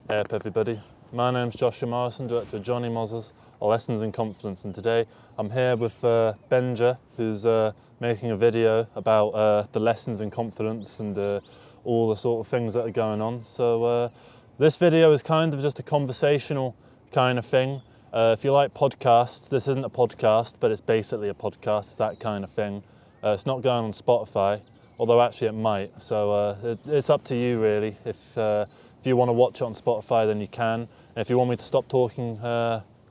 Hey up everybody, my name's Joshua Morrison, director of Johnny Moz's Lessons in Confidence, and today I'm here with Benja, who's making a video about the lessons in confidence and all the sort of things that are going on. So this video is kind of just a conversational kind of thing. If you like podcasts, this isn't a podcast, but it's basically a podcast, it's that kind of thing. It's not going on Spotify, although actually it might, so it's up to you really. If you want to watch it on Spotify, then you can. And if you want me to stop talking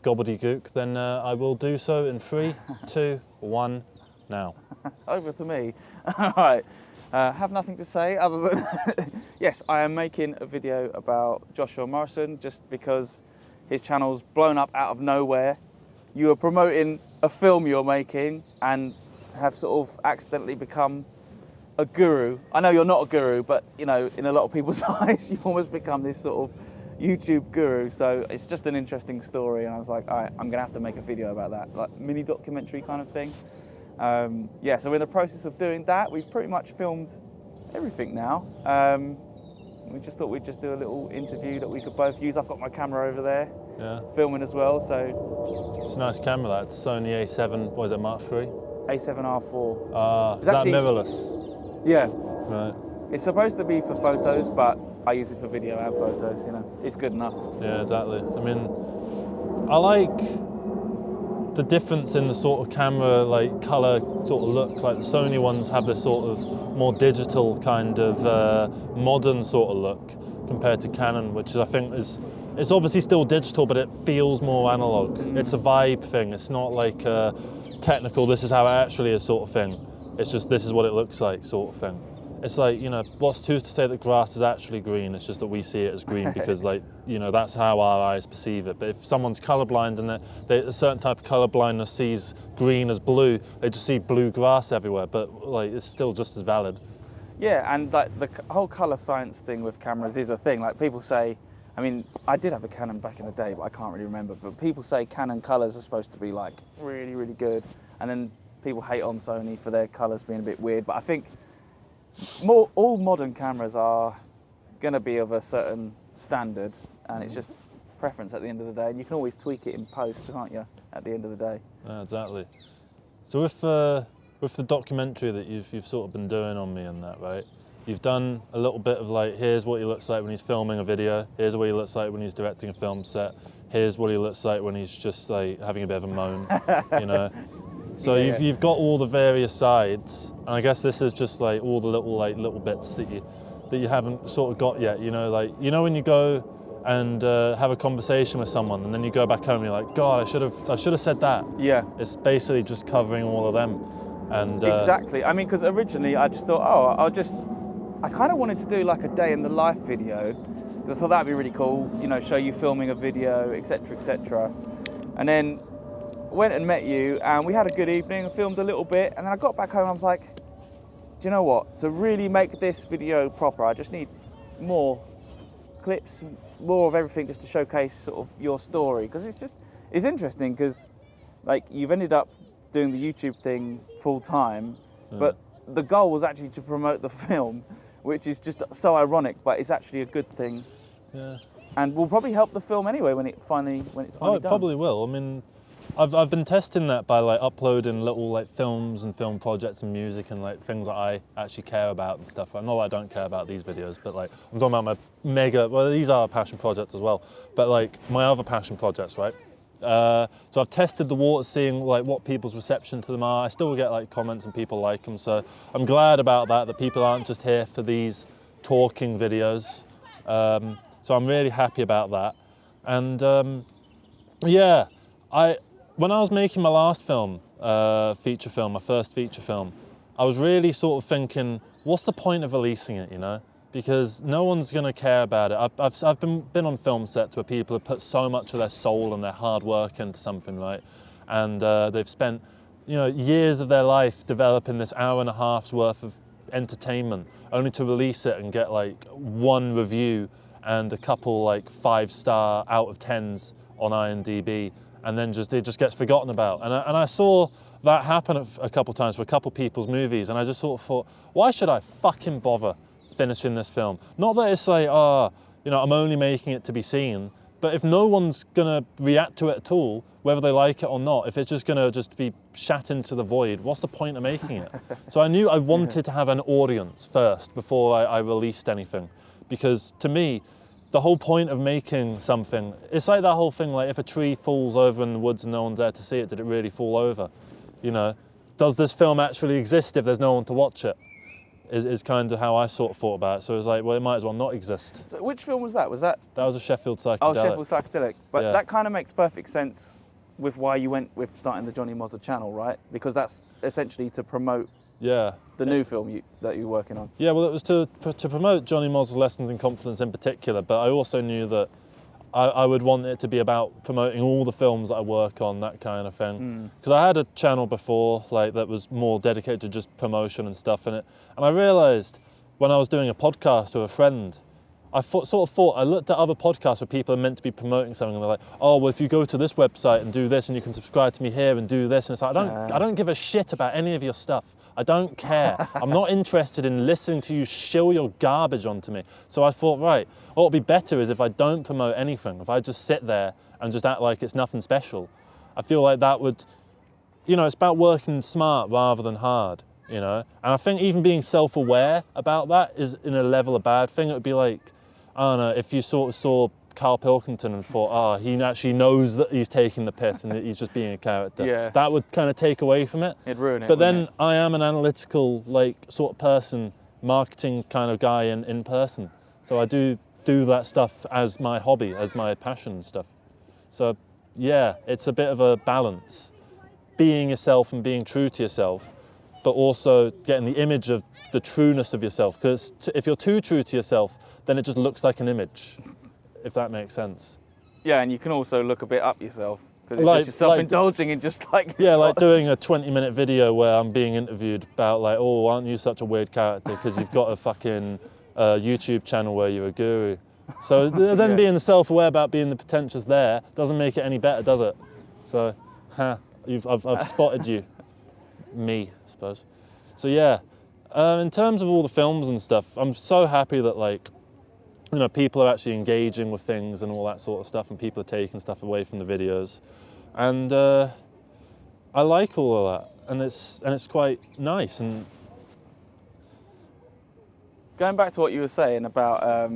gobbledygook, then I will do so in 3, 2, 1, now. Over to me. All right. Have nothing to say other than, yes, I am making a video about Joshua Morrison just because his channel's blown up out of nowhere. You are promoting a film you're making and have sort of accidentally become a guru. I know you're not a guru, but you know, in a lot of people's eyes, you've almost become this sort of YouTube guru. So it's just an interesting story, and I was like, all right, I'm gonna have to make a video about that, like mini documentary kind of thing. Yeah, so we're in the process of doing that. We've pretty much filmed everything now. We just thought we'd just do a little interview that we could both use. I've got my camera over there, Yeah. filming as well. So It's a nice camera, that. It's Sony A7, what is it, Mark III? A7R4. Is that actually mirrorless? Yeah. Right. It's supposed to be for photos, but I use it for video and photos, you know. It's good enough. Yeah, exactly. I mean, I like the difference in the sort of camera, like colour sort of look. Like the Sony ones have this sort of more digital kind of modern sort of look compared to Canon, which I think it's obviously still digital, but it feels more analog. It's a vibe thing. It's not like a technical, this is how it actually is sort of thing. It's just, this is what it looks like sort of thing. It's like, you know, who's to say that grass is actually green? It's just that we see it as green because, like, you know, that's how our eyes perceive it. But if someone's colorblind and a certain type of colorblindness sees green as blue, they just see blue grass everywhere. But like, it's still just as valid. Yeah, and like the whole color science thing with cameras is a thing. Like people say, I mean, I did have a Canon back in the day, but I can't really remember. But people say Canon colors are supposed to be like really, really good, and then people hate on Sony for their colors being a bit weird. But I think all modern cameras are going to be of a certain standard, and it's just preference at the end of the day. And you can always tweak it in post, can't you, at the end of the day? Yeah, exactly. So with the documentary that you've sort of been doing on me and that, right? You've done a little bit of like, here's what he looks like when he's filming a video, here's what he looks like when he's directing a film set, here's what he looks like when he's just like having a bit of a moan, you know? So Yeah. you've got all the various sides, and I guess this is just like all the little bits that you haven't sort of got yet. You know, like, you know when you go and have a conversation with someone, and then you go back home and you're like, God, I should have said that. Yeah. It's basically just covering all of them, and Exactly. I mean, because originally I just thought, I kind of wanted to do like a day in the life video, because I thought that'd be really cool. You know, show you filming a video, etc., etc. And then went and met you, and we had a good evening and filmed a little bit, and then I got back home and I was like, do you know what, to really make this video proper, I just need more clips, more of everything, just to showcase sort of your story, because it's interesting, because like you've ended up doing the YouTube thing full time, but the goal was actually to promote the film, which is just so ironic, but it's actually a good thing. yeah. And will probably help the film anyway when it's finally Oh, it done. probably will. I mean, I've been testing that by like uploading little like films and film projects and music and like things that I actually care about and stuff. Not that I don't care about these videos, but like I'm talking about my well, these are passion projects as well, but like my other passion projects, right? So I've tested the water, seeing like what people's reception to them are. I still get like comments and people like them, so I'm glad about that people aren't just here for these talking videos. So I'm really happy about that. And yeah, when I was making my last film, feature film, my first feature film, I was really sort of thinking, what's the point of releasing it, you know? Because no one's gonna care about it. I've been on film sets where people have put so much of their soul and their hard work into something, right? And they've spent, you know, years of their life developing this hour and a half's worth of entertainment, only to release it and get like one review and a couple like 5-star out of 10s on IMDb, and then it just gets forgotten about. And I saw that happen a couple times for a couple people's movies, and I just sort of thought, why should I fucking bother finishing this film? Not that it's like, you know, I'm only making it to be seen. But if no one's gonna react to it at all, whether they like it or not, if it's just gonna be shat into the void, what's the point of making it? So I knew I wanted to have an audience first before I released anything. Because to me, the whole point of making something, it's like that whole thing, like if a tree falls over in the woods and no one's there to see it, did it really fall over? You know, does this film actually exist if there's no one to watch it? Is kind of how I sort of thought about it. So it was like, well, it might as well not exist. So which film was that? Was that? That was a Sheffield Psychedelic. Oh, Sheffield Psychedelic. But Yeah. that kind of makes perfect sense with why you went with starting the Johnny Mozza channel, right? Because that's essentially to promote Yeah. the new film that you're working on. Yeah, well, it was to promote Johnny Moz's Lessons in Confidence in particular, but I also knew that I would want it to be about promoting all the films that I work on, that kind of thing. Because I had a channel before, like, that was more dedicated to just promotion and stuff in it. And I realised when I was doing a podcast with a friend, I I looked at other podcasts where people are meant to be promoting something and they're like, oh, well, if you go to this website and do this and you can subscribe to me here and do this. And it's like, I don't give a shit about any of your stuff. I don't care. I'm not interested in listening to you shill your garbage onto me. So I thought, right, what would be better is if I don't promote anything, if I just sit there and just act like it's nothing special. I feel like that would, you know, it's about working smart rather than hard, you know? And I think even being self-aware about that is in a level a bad thing. It would be like, I don't know, if you sort of saw Carl Pilkington and thought, oh, he actually knows that he's taking the piss and that he's just being a character. Yeah. That would kind of take away from it. It'd ruin it. But then wouldn't I am an analytical, like, sort of person, marketing kind of guy in person. So I do that stuff as my hobby, as my passion and stuff. So yeah, it's a bit of a balance. Being yourself and being true to yourself, but also getting the image of the trueness of yourself. Because if you're too true to yourself, then it just looks like an image, if that makes sense. Yeah, and you can also look a bit up yourself. Because it's Like- just yourself indulging in just like... Yeah, like doing a 20-minute video where I'm being interviewed about like, oh, aren't you such a weird character because you've got a fucking YouTube channel where you're a guru. So then Yeah. being self-aware about being the pretentious there doesn't make it any better, does it? So, I've spotted you. Me, I suppose. So yeah, in terms of all the films and stuff, I'm so happy that, like, you know, people are actually engaging with things and all that sort of stuff, and people are taking stuff away from the videos, and I like all of that, and it's quite nice. And Going back to what you were saying about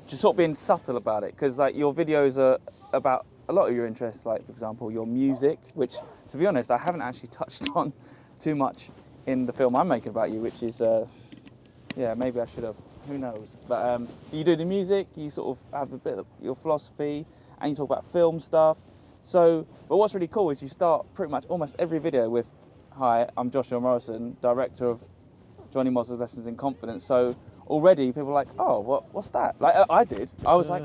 just sort of being subtle about it, because like your videos are about a lot of your interests, like for example your music, which to be honest I haven't actually touched on too much in the film I'm making about you, which is yeah, maybe I should have, who knows. But you do the music, you sort of have a bit of your philosophy, and you talk about film stuff. So, but what's really cool is you start pretty much almost every video with, hi, I'm Joshua Morrison, director of Johnny Moz's Lessons in Confidence. So already people are like, oh, what's that? Like I did. I was like,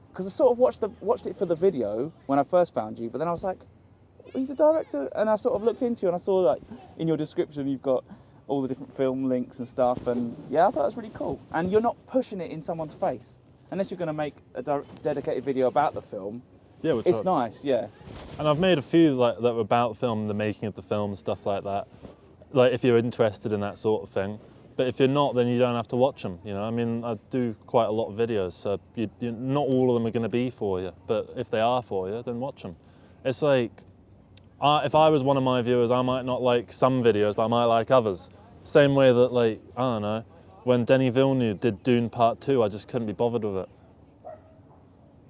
because I sort of watched it for the video when I first found you, but then I was like, he's a director, and I sort of looked into you and I saw like in your description you've got all the different film links and stuff, and yeah, I thought it was really cool. And you're not pushing it in someone's face, unless you're going to make a dedicated video about the film. yeah, It's nice, yeah. And I've made a few like that were about film, the making of the film, and stuff like that. Like if you're interested in that sort of thing. But if you're not, then you don't have to watch them. You know, I mean, I do quite a lot of videos, so not all of them are going to be for you. But if they are for you, then watch them. It's like, if I was one of my viewers, I might not like some videos, but I might like others. Same way that, like, I don't know, when Denis Villeneuve did Dune Part 2, I just couldn't be bothered with it.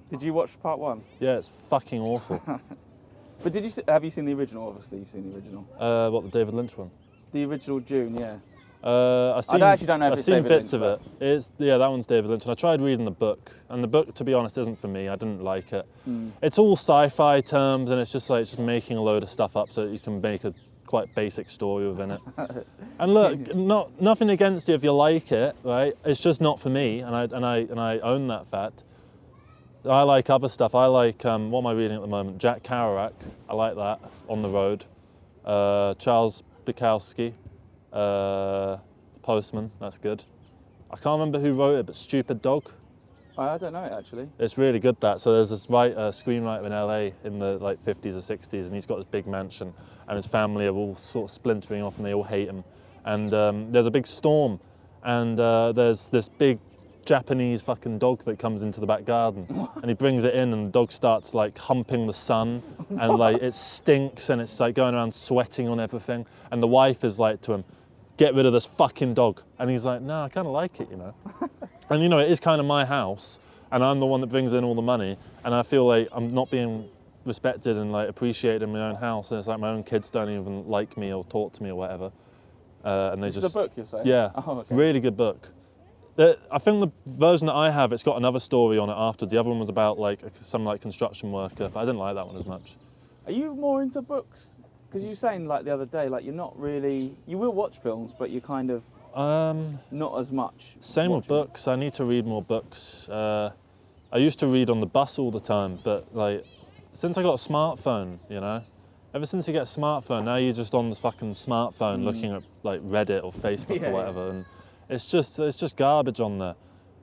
Did you watch part 1? Yeah, it's fucking awful. But have you seen the original? Obviously, you've seen the original. What, the David Lynch one? The original Dune, yeah. I actually don't know if I've it's seen David bits Lynch, of it. Yeah, that one's David Lynch, and I tried reading the book, and the book, to be honest, isn't for me. I didn't like it. It's all sci-fi terms, and it's just like making a load of stuff up so that you can make a quite basic story within it. And look, nothing against you if you like it, right? It's just not for me, and I own that fact. I like other stuff. I like what am I reading at the moment? Jack Kerouac. I like that. On the Road. Charles Bukowski. Postman, that's good. I can't remember who wrote it, but Stupid Dog. I don't know it actually. It's really good, that. So there's this screenwriter in LA in the like 50s or 60s, and he's got this big mansion, and his family are all sort of splintering off, and they all hate him. And there's a big storm, and there's this big Japanese fucking dog that comes into the back garden, and he brings it in, and the dog starts like humping the sun, and like it stinks, and it's like going around sweating on everything, and the wife is like to him, get rid of this fucking dog, and he's like, no, I kind of like it, you know. And you know, it is kind of my house, and I'm the one that brings in all the money, and I feel like I'm not being respected and like appreciated in my own house, and it's like my own kids don't even like me or talk to me or whatever, and they This just. is a book, you're saying? Yeah, Oh, okay. really good book. I think the version that I have, it's got another story on it afterwards. The other one was about like some like construction worker, but I didn't like that one as much. Are you more into books? Because you were saying like the other day, like you're not really, you will watch films, but you're kind of not as much. Same with books. I need to read more books. I used to read on the bus all the time, but like since I got a smartphone, you know, ever since you get a smartphone, now you're just on this fucking smartphone looking at like Reddit or Facebook or whatever, and it's just garbage on there.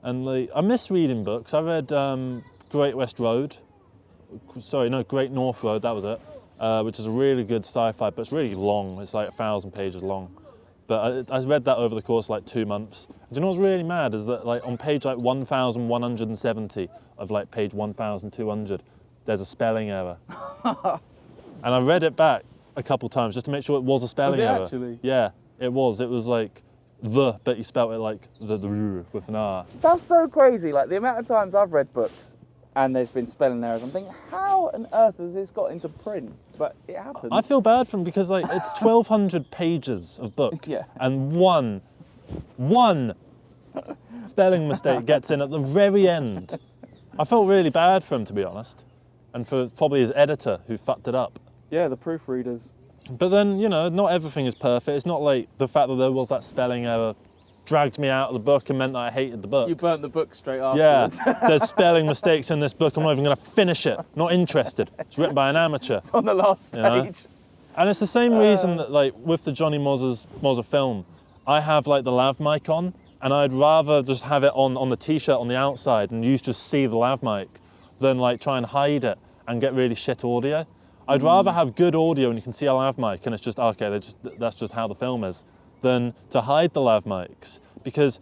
And like, I miss reading books. I read Great North Road, that was it, which is a really good sci-fi, but it's really long. It's like 1,000 pages long. But I read that over the course of like 2 months. Do you know what's really mad is that like on page like 1,170 of like page 1,200, there's a spelling error. And I read it back a couple times just to make sure it was a spelling error. Was it actually? Yeah, it was. It was like but you spelt it like the with an R. That's so crazy. Like the amount of times I've read books and there's been spelling errors, I'm thinking, how on earth has this got into print? But it happens. I feel bad for him because like it's 1,200 pages of book, Yeah. and one spelling mistake gets in at the very end. I felt really bad for him, to be honest, and for probably his editor who fucked it up. Yeah, the proofreaders. But then, you know, not everything is perfect. It's not like the fact that there was that spelling error dragged me out of the book and meant that I hated the book. You burnt the book straight Yeah, afterwards. there's spelling mistakes in this book. I'm not even going to finish it. Not interested. It's written by an amateur. It's on the last page. You know? And it's the same reason that, like, with the Johnny Mozza film, I have like the lav mic on, and I'd rather just have it on the t-shirt on the outside and you just see the lav mic than like try and hide it and get really shit audio. I'd rather have good audio and you can see a lav mic and it's just, okay, that's just how the film is, than to hide the lav mics. Because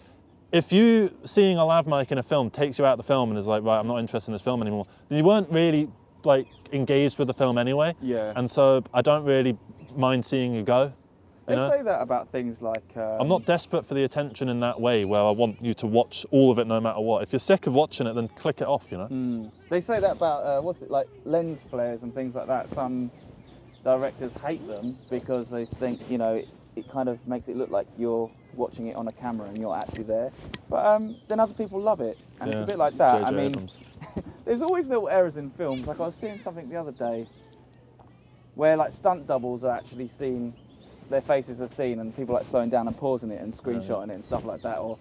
if you seeing a lav mic in a film takes you out of the film and is like, right, I'm not interested in this film anymore, then you weren't really like engaged with the film anyway. Yeah. And so I don't really mind seeing you go. They know? say that about things like... I'm not desperate for the attention in that way where I want you to watch all of it no matter what. If you're sick of watching it, then click it off, you know? They say that about, like lens flares and things like that. Some directors hate them because they think, you know, it kind of makes it look like you're watching it on a camera and you're actually there. But then other people love it. And it's a bit like that. J.J. Abrams. There's always little errors in films. Like I was seeing something the other day where like stunt doubles are actually seen, their faces are seen, and people like slowing down and pausing it and screenshotting it and stuff like that. Or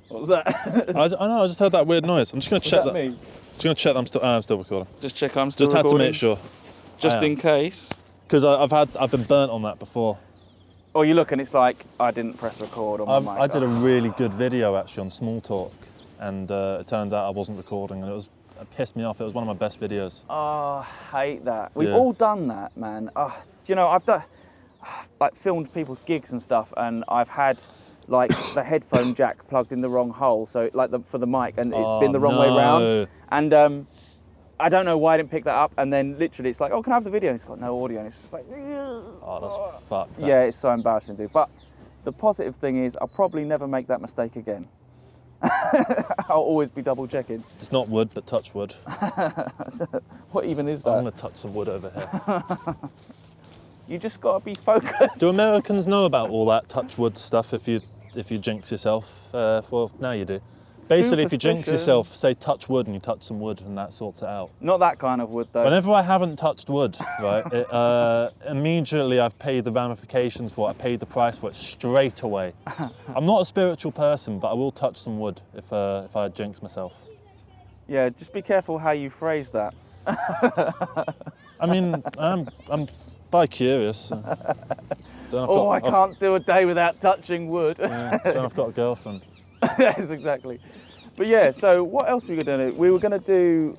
what was that? I know. I just heard that weird noise. I'm just going to check that. Me? Just going to check that I'm still recording. Just check I'm still Just recording. had to make sure. Just in case. Because I've been burnt on that before. Or you look and it's like, I didn't press record on my mic. I did a really good video actually on Small Talk, and it turned out I wasn't recording, and it pissed me off. It was one of my best videos. Oh, I hate that. We've all done that, man. Do you know, I've done, like, filmed people's gigs and stuff, and I've had, like, the headphone jack plugged in the wrong hole, so, like, for the mic, and it's been the wrong way round. And I don't know why I didn't pick that up, and then literally it's like, oh, can I have the video? And it's got no audio, and it's just like... Oh, that's fucked up. Yeah, it's so embarrassing to do. But the positive thing is I'll probably never make that mistake again. I'll always be double checking. It's not wood, but touch wood. What even is that? I'm going to touch some wood over here. You just got to be focused. Do Americans know about all that touch wood stuff if you jinx yourself? Well, now you do. Basically, if you jinx Superstition. yourself, say touch wood and you touch some wood and that sorts it out. Not that kind of wood, though. Whenever I haven't touched wood, right, immediately I've paid the ramifications for it. I paid the price for it straight away. I'm not a spiritual person, but I will touch some wood if I jinx myself. Yeah, just be careful how you phrase that. I mean, I'm bi-curious. I can't do a day without touching wood. Yeah, then I've got a girlfriend. Yes, exactly. But yeah, so what else were we going to do? We were going to do,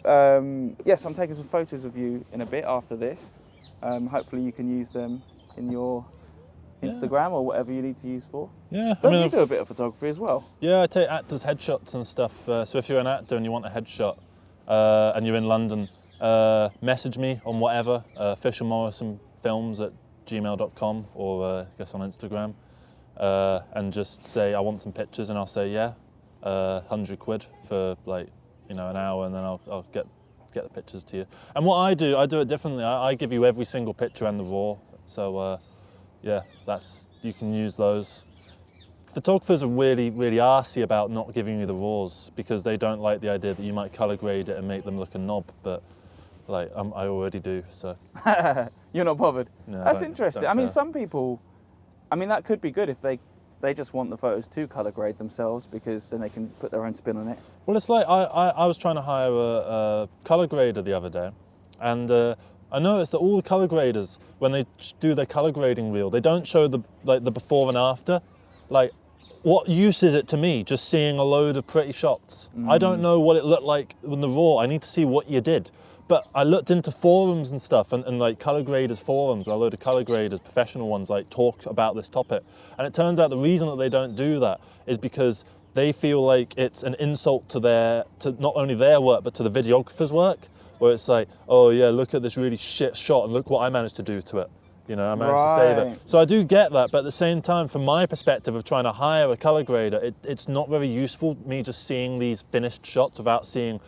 yes, I'm taking some photos of you in a bit after this. Hopefully you can use them in your Instagram or whatever you need to use for. Yeah, Don't you do a bit of photography as well? Yeah, I take actors' headshots and stuff. So if you're an actor and you want a headshot and you're in London, message me on whatever, fishermorrisonfilms@gmail.com or I guess on Instagram, and just say I want some pictures, and I'll say yeah, 100 quid for like an hour, and then I'll get the pictures to you. And what I do it differently. I give you every single picture and the raw. So yeah, you can use those. Photographers are really, really arsey about not giving you the raws because they don't like the idea that you might color grade it and make them look a knob, but like I already do, so. You're not bothered? No, That's interesting. I mean, care. some people, that could be good if they just want the photos to color grade themselves because then they can put their own spin on it. Well, it's like I was trying to hire a color grader the other day, and I noticed that all the color graders, when they do their color grading reel, they don't show the before and after. Like, what use is it to me just seeing a load of pretty shots? I don't know what it looked like in the raw. I need to see what you did. But I looked into forums and stuff, and like color graders forums, where a load of color graders, professional ones, like talk about this topic. And it turns out the reason that they don't do that is because they feel like it's an insult to not only their work, but to the videographer's work, where it's like, oh yeah, look at this really shit shot and look what I managed to do to it. I managed to save it. So I do get that, but at the same time, from my perspective of trying to hire a color grader, it's not very useful, me just seeing these finished shots without seeing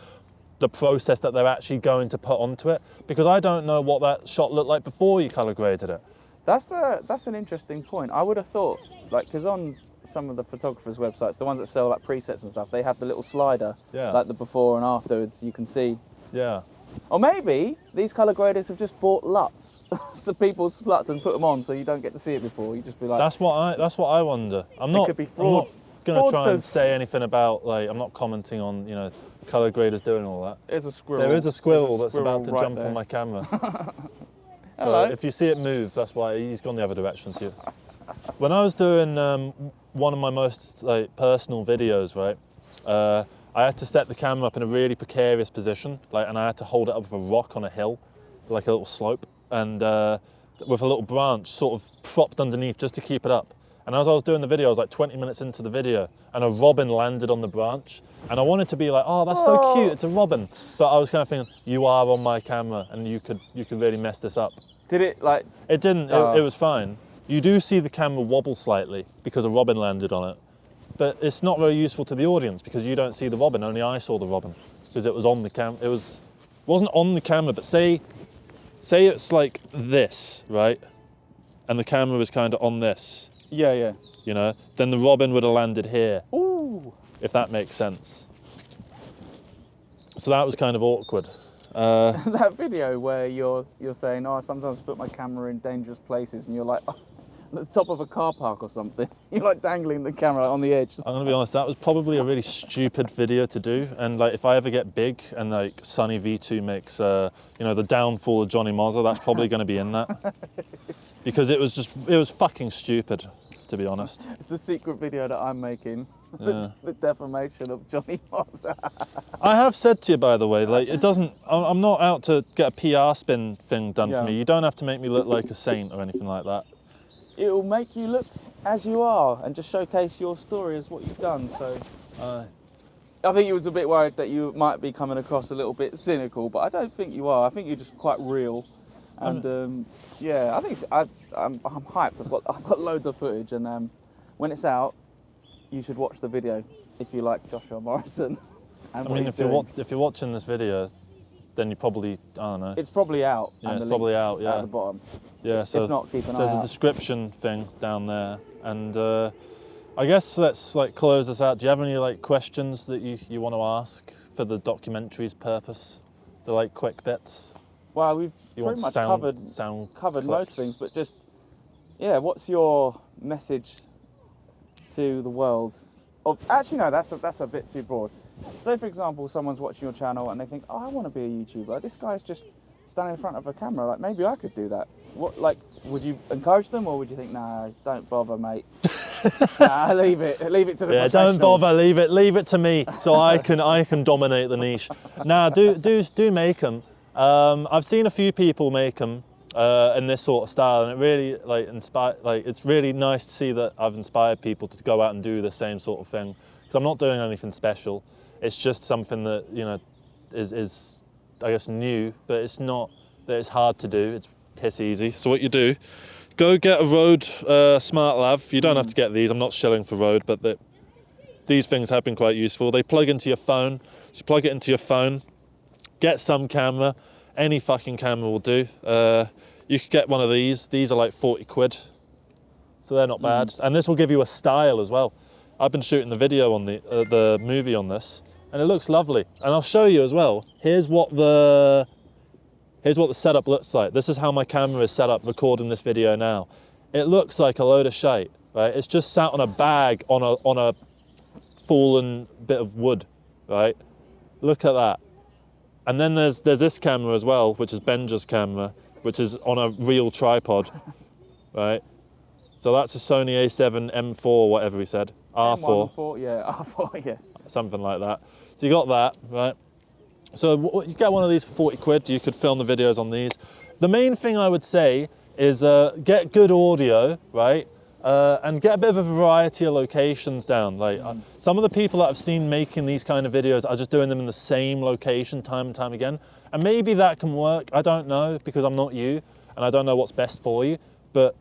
the process that they're actually going to put onto it, because I don't know what that shot looked like before you color graded it. That's an interesting point. I would have thought, because on some of the photographers' websites, the ones that sell like presets and stuff, they have the little slider, like the before and afterwards, you can see. Yeah. Or maybe these color graders have just bought LUTs, so people's LUTs, and put them on so you don't get to see it before. You just be like. That's what I wonder. I'm not going to try and say anything about I'm not commenting on color graders doing all that. There's a squirrel. There is a squirrel that's about to jump on my camera. So Hello. if you see it move, that's why he's gone the other direction. So when I was doing one of my most personal videos, right, I had to set the camera up in a really precarious position, and I had to hold it up with a rock on a hill, like a little slope, and with a little branch sort of propped underneath just to keep it up. And as I was doing the video, I was like 20 minutes into the video, and a robin landed on the branch, and I wanted to be like, oh, that's so cute, it's a robin. But I was kind of thinking, you are on my camera, and you could really mess this up. Did it It didn't. It was fine. You do see the camera wobble slightly because a robin landed on it. But it's not very useful to the audience because you don't see the robin, only I saw the robin because it was on the camera. It wasn't on the camera, but say it's like this, right? And the camera was kind of on this. Yeah. Then the robin would have landed here. Ooh. If that makes sense. So that was kind of awkward. That video where you're saying, oh, I sometimes put my camera in dangerous places, and you're like, oh, at the top of a car park or something. You're like dangling the camera on the edge. I'm gonna be honest, that was probably a really stupid video to do. And if I ever get big and Sunny V2 makes the downfall of Johnny Mozza, that's probably gonna be in that. Because it was fucking stupid, to be honest. It's the secret video that I'm making. Yeah. The defamation of Johnny Mozza. I have said to you, by the way, I'm not out to get a PR spin thing done for me. You don't have to make me look like a saint or anything like that. It'll make you look as you are and just showcase your story as what you've done. So I think you was a bit worried that you might be coming across a little bit cynical, but I don't think you are. I think you're just quite real. And yeah, I think I'm hyped. I've got loads of footage, and when it's out, you should watch the video if you like Joshua Morrison. And if you're watching this video, then you probably, I don't know. It's probably out. Yeah, and it's the probably link's out. Yeah. at the bottom. Yeah. So if not, keep an eye there's out. a description thing down there, and I guess let's close this out. Do you have any questions that you want to ask for the documentary's purpose? The quick bits. Well, we've pretty much covered most things, but just what's your message to the world? Actually, no, that's a bit too broad. Say, for example, someone's watching your channel and they think, oh, I want to be a YouTuber. This guy's just standing in front of a camera. Maybe I could do that. Would you encourage them, or would you think, nah, don't bother, mate? Nah, leave it to the professionals. Don't bother, leave it to me, so I can dominate the niche. Nah, do make them. I've seen a few people make them, in this sort of style, and it really like it's really nice to see that I've inspired people to go out and do the same sort of thing, because I'm not doing anything special. It's just something that, you know, is I guess new, but it's not that it's hard to do. It's piss easy. So what you do, go get a Rode Smart Lav. You don't have to get these. I'm not shilling for Rode, but these things have been quite useful. They plug into your phone. So you plug it into your phone, get some camera, any fucking camera will do. You could get one of these. These are like 40 quid. So they're not bad. And this will give you a style as well. I've been shooting the video on the movie on this, and it looks lovely. And I'll show you as well. Here's what the setup looks like. This is how my camera is set up recording this video now. It looks like a load of shite, right? It's just sat on a bag on a fallen bit of wood, right? Look at that. And then there's this camera as well, which is Benja's camera, which is on a real tripod, right? So that's a Sony A7 M4, whatever he said, R4. M1, yeah, R4, yeah. Something like that. So you got that, right? So you get one of these for 40 quid, you could film the videos on these. The main thing I would say is get good audio, right? And get a bit of a variety of locations down. Like some of the people that I've seen making these kind of videos are just doing them in the same location time and time again. And maybe that can work, I don't know, because I'm not you and I don't know what's best for you. But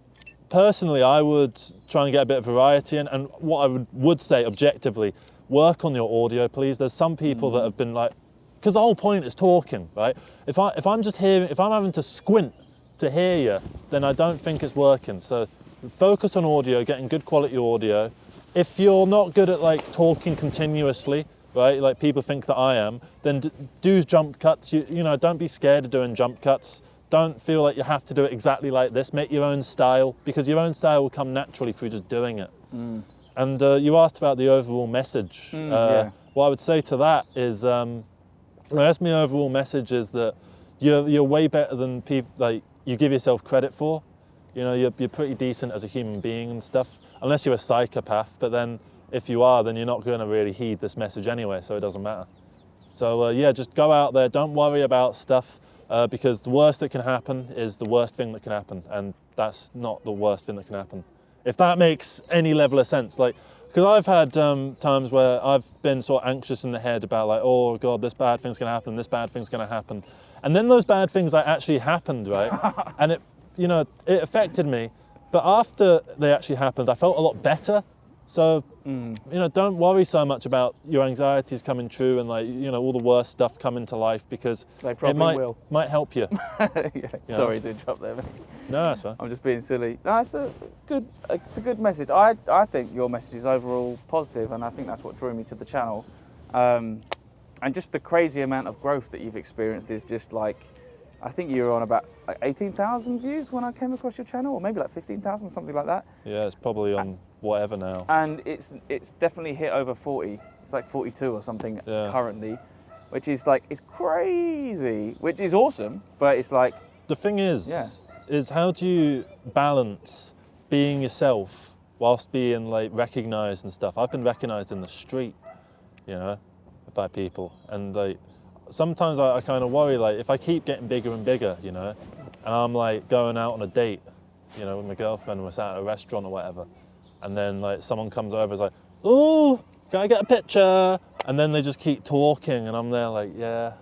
personally, I would try and get a bit of variety, and what I would say objectively, work on your audio, please. There's some people that have been like, because the whole point is talking, right? If I'm just hearing, if I'm having to squint to hear you, then I don't think it's working. So focus on audio, getting good quality audio. If you're not good at like talking continuously, right, like people think that I am, then do jump cuts. You know, don't be scared of doing jump cuts. Don't feel like you have to do it exactly like this. Make your own style, because your own style will come naturally through just doing it. And you asked about the overall message. Yeah. What I would say to that is, I guess my overall message is that you're way better than people like you give yourself credit for. You know, you're pretty decent as a human being and stuff, unless you're a psychopath. But then, if you are, then you're not going to really heed this message anyway, so it doesn't matter. So yeah, just go out there. Don't worry about stuff, because the worst that can happen is the worst thing that can happen, and that's not the worst thing that can happen. If that makes any level of sense, like. Because I've had times where I've been sort of anxious in the head about like, oh God, this bad thing's gonna happen, this bad thing's gonna happen. And then those bad things like actually happened, right? And it, you know, it affected me. But after they actually happened, I felt a lot better. So, you know, don't worry so much about your anxieties coming true and like, you know, all the worst stuff coming to life, because They probably might help you. Yeah. Sorry to interrupt there. No, that's fine. I'm just being silly. No, it's a good message. I think your message is overall positive, and I think that's what drew me to the channel. And just the crazy amount of growth that you've experienced is just like, I think you were on about like 18,000 views when I came across your channel, or maybe like 15,000, something like that. Yeah, it's probably on whatever now. And it's definitely hit over 40. It's like 42 or something currently, which is like, it's crazy, which is awesome, but it's like. The thing is how do you balance being yourself whilst being like recognized and stuff? I've been recognized in the street, you know, by people, and like sometimes I kind of worry, like if I keep getting bigger and bigger, you know, and I'm like going out on a date, you know, with my girlfriend, we're sat at a restaurant or whatever, and then like someone comes over and is like, oh, can I get a picture? And then they just keep talking, and I'm there like, yeah.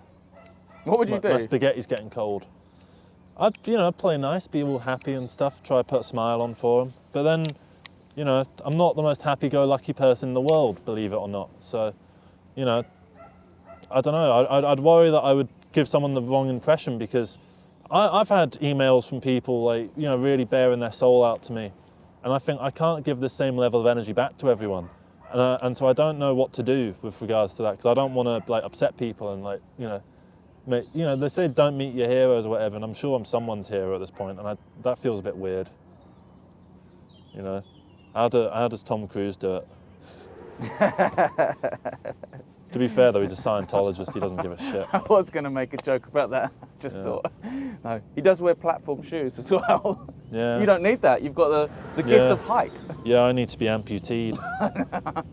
What would you do? My spaghetti's getting cold. I'd, you know, play nice, be all happy and stuff, try to put a smile on for them. But then, you know, I'm not the most happy-go-lucky person in the world, believe it or not. So, you know, I don't know. I'd worry that I would give someone the wrong impression, because I've had emails from people like, you know, really bearing their soul out to me. And I think I can't give the same level of energy back to everyone. And so I don't know what to do with regards to that, because I don't want to like upset people and like, you know, they say don't meet your heroes or whatever, and I'm sure I'm someone's hero at this point, and that feels a bit weird. You know, how does Tom Cruise do it? To be fair though, he's a Scientologist, he doesn't give a shit. I was going to make a joke about that, just thought. No, he does wear platform shoes as well. Yeah. You don't need that, you've got the gift of height. Yeah, I need to be amputated. No,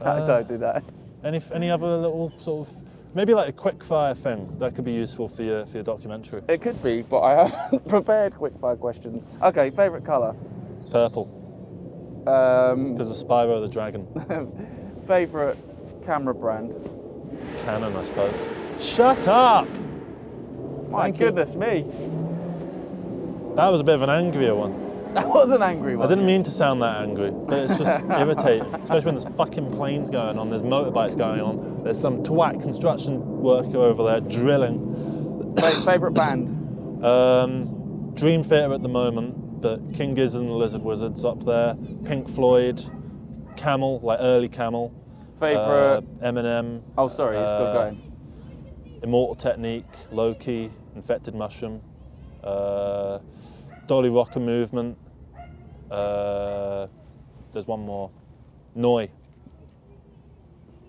don't do that. Any other little sort of Maybe like a quickfire thing that could be useful for your documentary. It could be, but I haven't prepared quickfire questions. Okay, favourite colour? Purple, because of Spyro the Dragon. Favourite camera brand? Canon, I suppose. Shut up! My Thank you. goodness me. That was a bit of an angrier one. That was an angry one. I didn't mean to sound that angry, but it's just irritating, especially when there's fucking planes going on, there's motorbikes going on, there's some twat construction worker over there drilling. Favourite band? Dream Theater at the moment, but King Gizzard and the Lizard Wizard's up there. Pink Floyd, Camel, like early Camel. Favourite? Eminem. Oh, sorry, you're still going. Immortal Technique, Loki, Infected Mushroom. Dolly Rocker Movement. There's one more. Noi.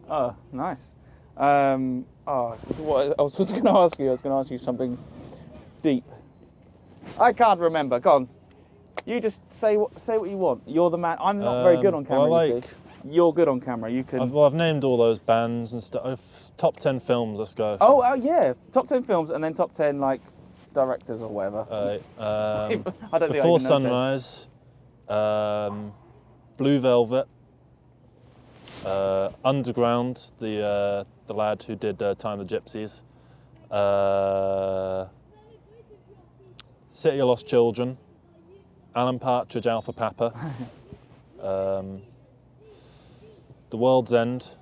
Oh, nice. What I was going to ask you, I was going to ask you something deep. I can't remember. Go on. You just say what you want. You're the man. I'm not very good on camera. Well, you see. You're good on camera. You can. I've named all those bands and stuff. Top 10 films. Let's go. Oh yeah. Top 10 films and then top 10 like directors or whatever. I don't think Before I even know Sunrise, Blue Velvet, Underground, the lad who did Time of the Gypsies, City of Lost Children, Alan Partridge, Alpha Papa, The World's End,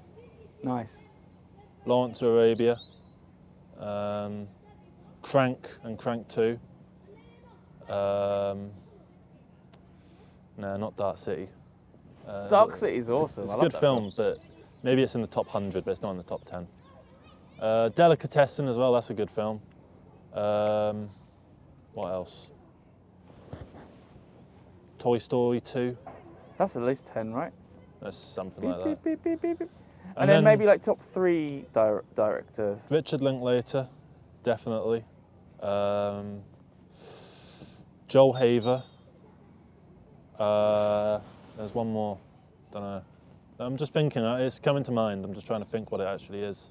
Nice. Lawrence of Arabia, Crank and Crank 2. No, not Dark City. Dark City's awesome. It's I a love good that film, but maybe it's in the top 100, but it's not in the top 10. Delicatessen as well, that's a good film. What else? Toy Story 2. That's at least 10, right? That's something like that. Beep, beep, beep, beep. And then maybe like top 3 directors. Richard Linklater, definitely. Joel Haver. There's one more. Don't know. I'm just thinking. It's coming to mind. I'm just trying to think what it actually is.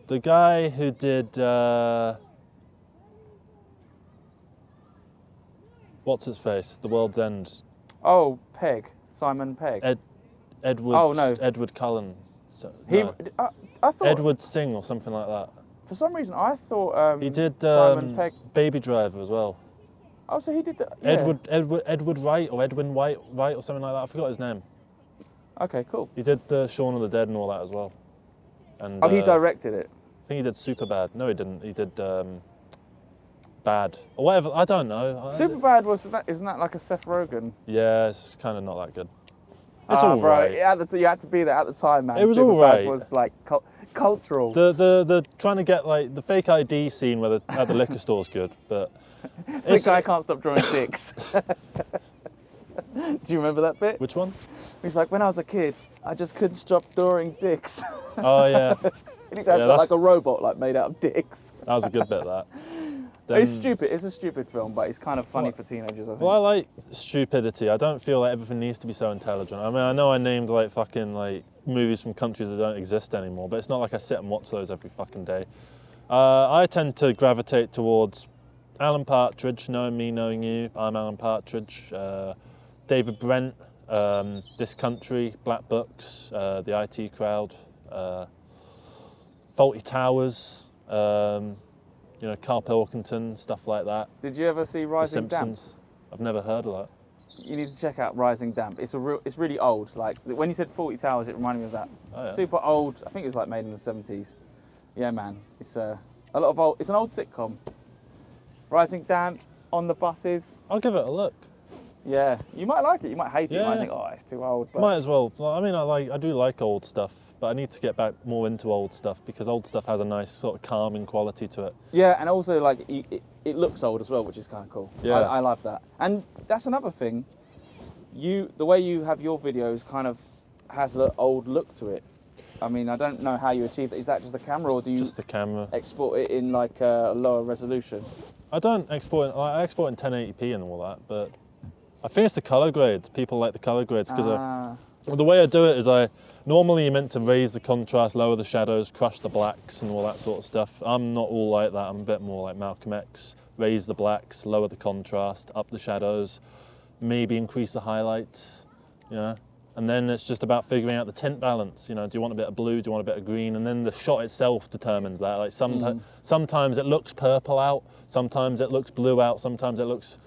The guy who did what's his face? The World's End. Oh, Pegg. Simon Pegg. Edward. Oh no. Edward Cullen. I thought Edward Singh or something like that. for some reason I thought He did Simon Pegg. Baby Driver as well. Oh, so he did that. Yeah. Edward Wright or Edwin Wright or something like that. I forgot his name. Okay, cool. He did the Shaun of the Dead and all that as well. And Oh, he directed it. I think he did Superbad. No, he didn't. He did Bad or whatever. I don't know. Superbad isn't that like a Seth Rogen? Yeah, it's kind of not that good. It's Ah, all bro, right. You had to be there at the time, man. It was Superbad all right. Was like cultural. The trying to get like the fake ID scene where at the liquor store's good, but The guy can't stop drawing dicks. Do you remember that bit? Which one? He's like, when I was a kid, I just couldn't stop drawing dicks. Oh yeah, And he's like a robot, like made out of dicks. that was a good bit of that. It's stupid. It's a stupid film, but it's kind of funny for teenagers, I think. Well, I like stupidity. I don't feel like everything needs to be so intelligent. I mean, I know I named like fucking like movies from countries that don't exist anymore, but it's not like I sit and watch those every fucking day. I tend to gravitate towards Alan Partridge, knowing me, knowing you. I'm Alan Partridge. David Brent, This Country, Black Books, The IT Crowd, Faulty Towers, you know, Carl Pilkington, stuff like that. Did you ever see Rising The Damp? Simpsons. I've never heard of that. You need to check out Rising Damp. It's really old. Like when you said 40 Towers, it reminded me of that. Oh, yeah. Super old. I think it was like made in the 70s. Yeah, man. It's a lot of old. It's an old sitcom. Rising Damp on the buses. I'll give it a look. Yeah, you might like it. You might hate it. You might Yeah. think, oh, it's too old. But Might as well. I mean, I do like old stuff, but I need to get back more into old stuff because old stuff has a nice sort of calming quality to it. yeah, and also like it looks old as well, which is kind of cool. Yeah. I love that. And that's another thing. The way you have your videos kind of has the old look to it. I mean, I don't know how you achieve that. Is that just the camera, or do you Just the camera. export it in like a lower resolution? I don't export. I export in 1080p and all that, but I think it's the color grades. People like the color grades because The way I do it is normally you're meant to raise the contrast, lower the shadows, crush the blacks and all that sort of stuff. I'm not all like that, I'm a bit more like Malcolm X. Raise the blacks, lower the contrast, up the shadows, maybe increase the highlights, you know. And then it's just about figuring out the tint balance, you know, do you want a bit of blue, do you want a bit of green? And then the shot itself determines that. Like sometimes it looks purple out, sometimes it looks blue out, sometimes it looks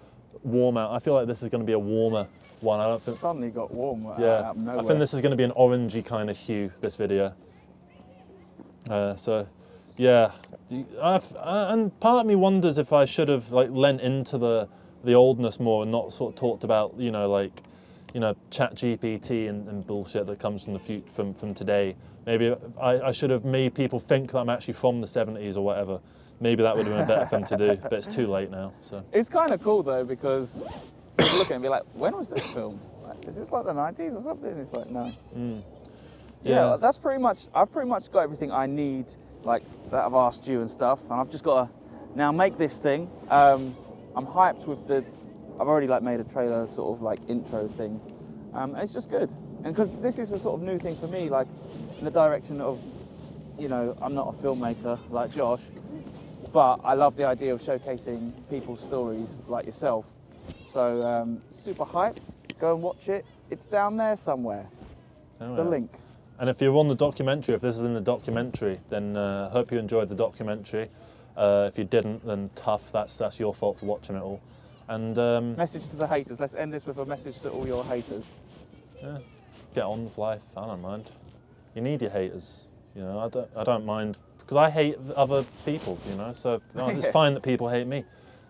warm out. I feel like this is going to be a warmer one. I don't think. Suddenly got warm out of nowhere. I think this is going to be an orangey kind of hue, this video. So, yeah. And part of me wonders if I should have like lent into the oldness more and not sort of talked about, you know, like, you know, chat GPT and bullshit that comes from the future, from today. Maybe I should have made people think that I'm actually from the 70s or whatever. Maybe that would have been a better thing to do, but it's too late now. So it's kind of cool though, because you look at it and be like, when was this filmed? Like, is this like the 90s or something? It's like, no. Yeah, that's pretty much, I've pretty much got everything I need, like that I've asked you and stuff, and I've just got to now make this thing. I'm hyped with I've already like made a trailer sort of like intro thing. And it's just good. And because this is a sort of new thing for me, like in the direction of, you know, I'm not a filmmaker like Josh, but I love the idea of showcasing people's stories like yourself. So super hyped, go and watch it. It's down there somewhere, the link. And if you're on the documentary, if this is in the documentary, then hope you enjoyed the documentary. If you didn't, then tough, that's your fault for watching it all. And message to the haters. Let's end this with a message to all your haters. Yeah, get on with life. I don't mind. You need your haters. You know, I don't mind because I hate other people. You know, so no, it's fine that people hate me.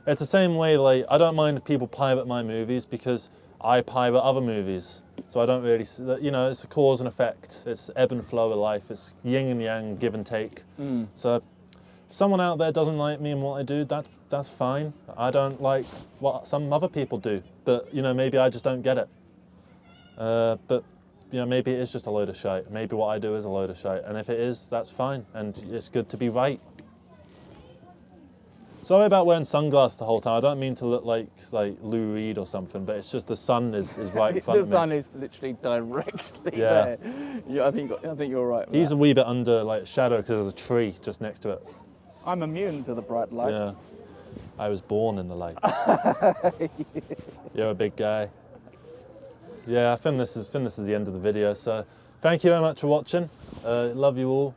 It's the same way. Like I don't mind if people pirate my movies because I pirate other movies. So I don't really, you know, it's a cause and effect. It's ebb and flow of life. It's yin and yang, give and take. So if someone out there doesn't like me and what I do, that's fine. I don't like what some other people do, but you know, maybe I just don't get it. But you know, maybe it is just a load of shite. Maybe what I do is a load of shite, and if it is, that's fine. And it's good to be right. Sorry about wearing sunglasses the whole time. I don't mean to look like Lou Reed or something, but it's just the sun is right in front of me. The sun is literally directly there. Yeah, I think you're right. He's a wee bit under like shadow because there's a tree just next to it. I'm immune to the bright lights. Yeah. I was born in the light. You're a big guy. Yeah, I think this is the end of the video. So thank you very much for watching. Love you all.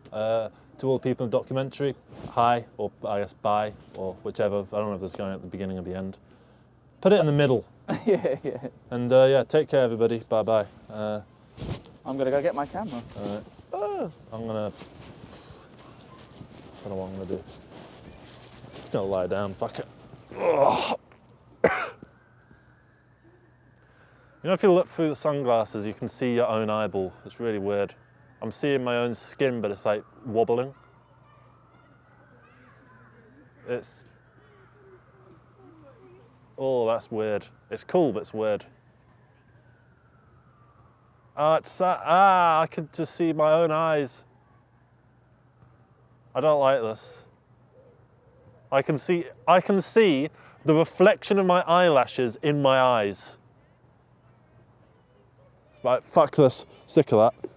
To all the people in the documentary, hi, or I guess bye, or whichever. I don't know if this is going at the beginning or the end. Put it in the middle. Yeah. And yeah, take care everybody. Bye bye. I'm gonna go get my camera. All right. I don't know what I'm gonna do. I'm gonna lie down, fuck it. Ugh. You know, if you look through the sunglasses, you can see your own eyeball. It's really weird. I'm seeing my own skin, but it's like wobbling. Oh, that's weird. It's cool, but it's weird. I could just see my own eyes. I don't like this. I can see the reflection of my eyelashes in my eyes. Right, fuck this. Sick of that.